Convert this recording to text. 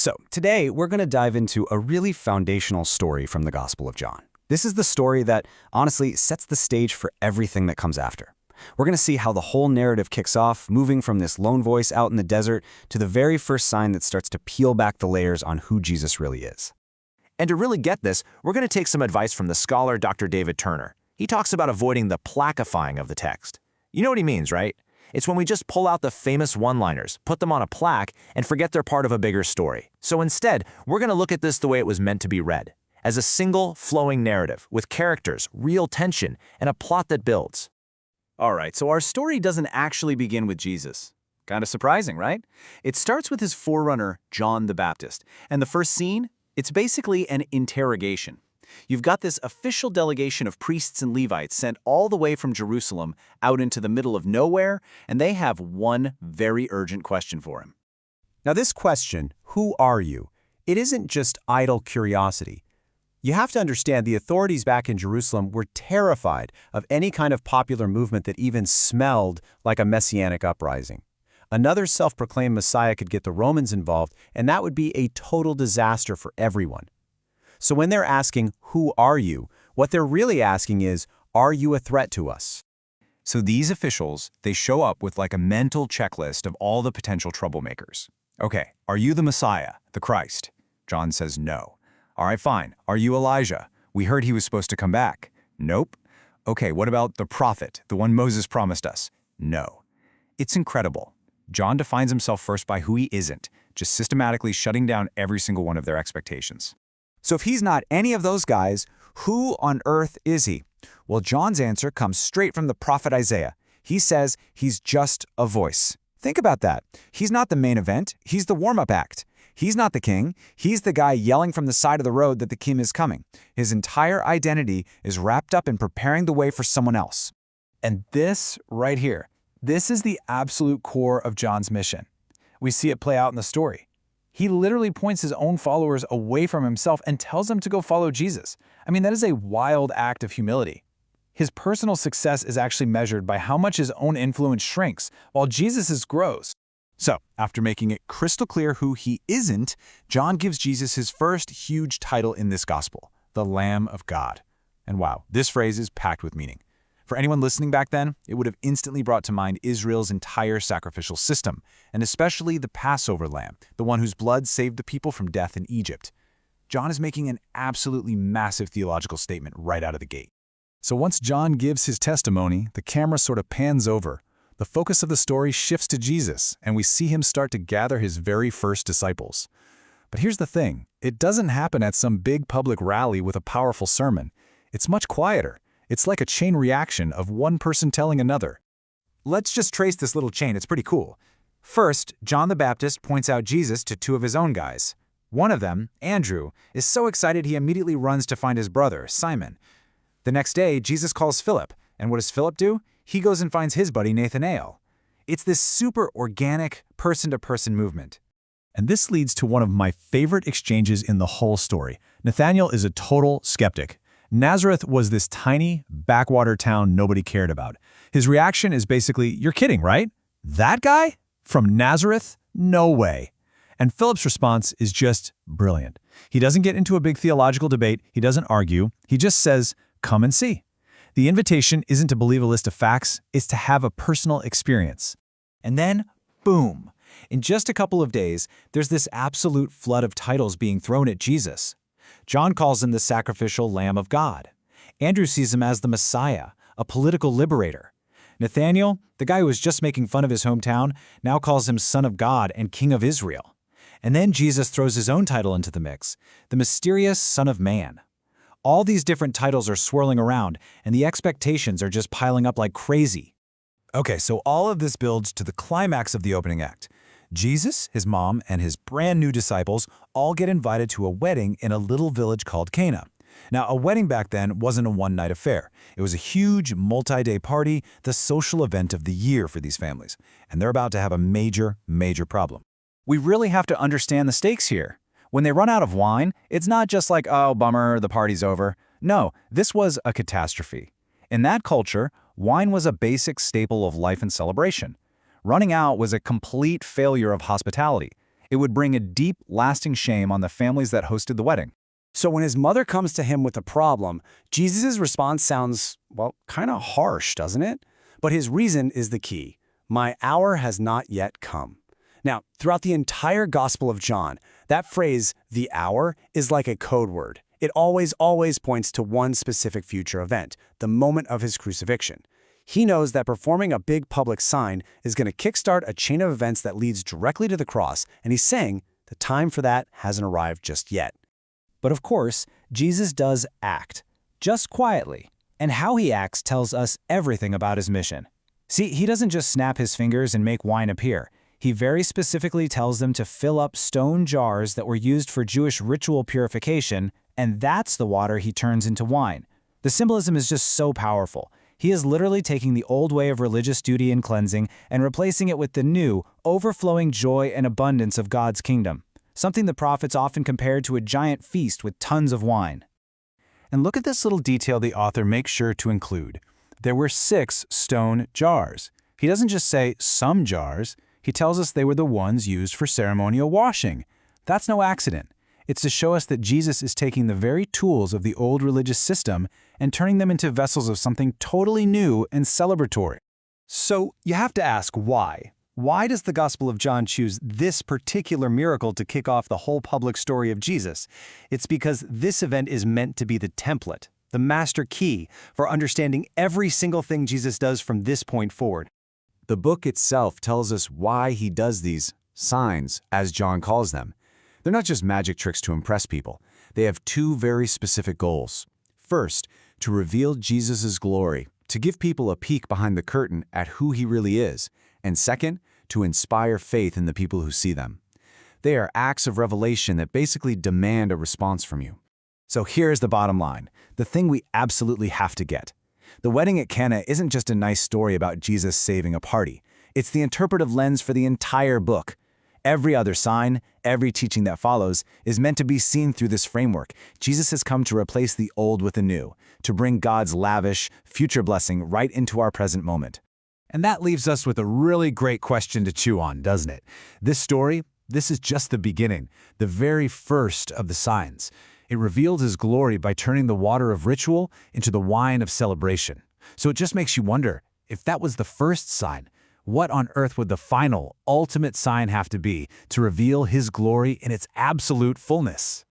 So, today we're going to dive into a really foundational story from the Gospel of John. This is the story that, honestly, sets the stage for everything that comes after. We're going to see how the whole narrative kicks off, moving from this lone voice out in the desert to the very first sign that starts to peel back the layers on who Jesus really is. And to really get this, we're going to take some advice from the scholar Dr. David Turner. He talks about avoiding the plaquifying of the text. You know what he means, right? It's when we just pull out the famous one-liners, put them on a plaque, and forget they're part of a bigger story. So instead, we're going to look at this the way it was meant to be read, as a single, flowing narrative with characters, real tension, and a plot that builds. All right, so our story doesn't actually begin with Jesus. Kind of surprising, right? It starts with his forerunner, John the Baptist. And the first scene, it's basically an interrogation. You've got this official delegation of priests and Levites sent all the way from Jerusalem out into the middle of nowhere, and they have one very urgent question for him. Now this question, who are you? It isn't just idle curiosity. You have to understand the authorities back in Jerusalem were terrified of any kind of popular movement that even smelled like a messianic uprising. Another self-proclaimed Messiah could get the Romans involved, and that would be a total disaster for everyone. So when they're asking, who are you? What they're really asking is, are you a threat to us? So these officials, they show up with like a mental checklist of all the potential troublemakers. Okay, are you the Messiah, the Christ? John says no. All right, fine. Are you Elijah? We heard he was supposed to come back. Nope. Okay, what about the prophet, the one Moses promised us? No. It's incredible. John defines himself first by who he isn't, just systematically shutting down every single one of their expectations. So if he's not any of those guys, who on earth is he? Well, John's answer comes straight from the prophet Isaiah. He says he's just a voice. Think about that. He's not the main event. He's the warm-up act. He's not the king. He's the guy yelling from the side of the road that the king is coming. His entire identity is wrapped up in preparing the way for someone else. And this right here, this is the absolute core of John's mission. We see it play out in the story. He literally points his own followers away from himself and tells them to go follow Jesus. I mean, that is a wild act of humility. His personal success is actually measured by how much his own influence shrinks, while Jesus's grows. So, after making it crystal clear who he isn't, John gives Jesus his first huge title in this gospel, the Lamb of God. And wow, this phrase is packed with meaning. For anyone listening back then, it would have instantly brought to mind Israel's entire sacrificial system, and especially the Passover lamb, the one whose blood saved the people from death in Egypt. John is making an absolutely massive theological statement right out of the gate. So once John gives his testimony, the camera sort of pans over. The focus of the story shifts to Jesus, and we see him start to gather his very first disciples. But here's the thing, it doesn't happen at some big public rally with a powerful sermon. It's much quieter. It's like a chain reaction of one person telling another. Let's just trace this little chain, it's pretty cool. First, John the Baptist points out Jesus to two of his own guys. One of them, Andrew, is so excited he immediately runs to find his brother, Simon. The next day, Jesus calls Philip, and what does Philip do? He goes and finds his buddy Nathanael. It's this super organic, person-to-person movement. And this leads to one of my favorite exchanges in the whole story. Nathanael is a total skeptic. Nazareth was this tiny, backwater town nobody cared about. His reaction is basically, you're kidding, right? That guy? From Nazareth? No way. And Philip's response is just brilliant. He doesn't get into a big theological debate. He doesn't argue. He just says, come and see. The invitation isn't to believe a list of facts, it's to have a personal experience. And then, boom. In just a couple of days, there's this absolute flood of titles being thrown at Jesus. John calls him the sacrificial Lamb of God. Andrew sees him as the Messiah, a political liberator. Nathanael, the guy who was just making fun of his hometown, now calls him Son of God and King of Israel. And then Jesus throws his own title into the mix, the mysterious Son of Man. All these different titles are swirling around, and the expectations are just piling up like crazy. Okay, so all of this builds to the climax of the opening act. Jesus, his mom, and his brand new disciples all get invited to a wedding in a little village called Cana. Now, a wedding back then wasn't a one-night affair. It was a huge, multi-day party, the social event of the year for these families. And they're about to have a major, major problem. We really have to understand the stakes here. When they run out of wine, it's not just like, oh, bummer, the party's over. No, this was a catastrophe. In that culture, wine was a basic staple of life and celebration. Running out was a complete failure of hospitality. It would bring a deep, lasting shame on the families that hosted the wedding. So when his mother comes to him with a problem, Jesus' response sounds, well, kind of harsh, doesn't it? But his reason is the key. My hour has not yet come. Now, throughout the entire Gospel of John, that phrase, the hour, is like a code word. It always points to one specific future event, the moment of his crucifixion. He knows that performing a big public sign is going to kickstart a chain of events that leads directly to the cross, and he's saying the time for that hasn't arrived just yet. But of course, Jesus does act, just quietly, and how he acts tells us everything about his mission. See, he doesn't just snap his fingers and make wine appear. He very specifically tells them to fill up stone jars that were used for Jewish ritual purification, and that's the water he turns into wine. The symbolism is just so powerful. He is literally taking the old way of religious duty and cleansing and replacing it with the new, overflowing joy and abundance of God's kingdom, something the prophets often compared to a giant feast with tons of wine. And look at this little detail the author makes sure to include. There were 6 stone jars. He doesn't just say some jars. He tells us they were the ones used for ceremonial washing. That's no accident. It's to show us that Jesus is taking the very tools of the old religious system and turning them into vessels of something totally new and celebratory. So you have to ask why. Why does the Gospel of John choose this particular miracle to kick off the whole public story of Jesus? It's because this event is meant to be the template, the master key for understanding every single thing Jesus does from this point forward. The book itself tells us why he does these signs, as John calls them. They're not just magic tricks to impress people. They have 2 very specific goals. First, to reveal Jesus' glory, to give people a peek behind the curtain at who he really is. And second, to inspire faith in the people who see them. They are acts of revelation that basically demand a response from you. So here's the bottom line, the thing we absolutely have to get. The wedding at Cana isn't just a nice story about Jesus saving a party. It's the interpretive lens for the entire book. Every other sign, every teaching that follows, is meant to be seen through this framework. Jesus has come to replace the old with the new, to bring God's lavish, future blessing right into our present moment. And that leaves us with a really great question to chew on, doesn't it? This story, this is just the beginning, the very first of the signs. It revealed his glory by turning the water of ritual into the wine of celebration. So it just makes you wonder, if that was the first sign, what on earth would the final, ultimate sign have to be to reveal his glory in its absolute fullness?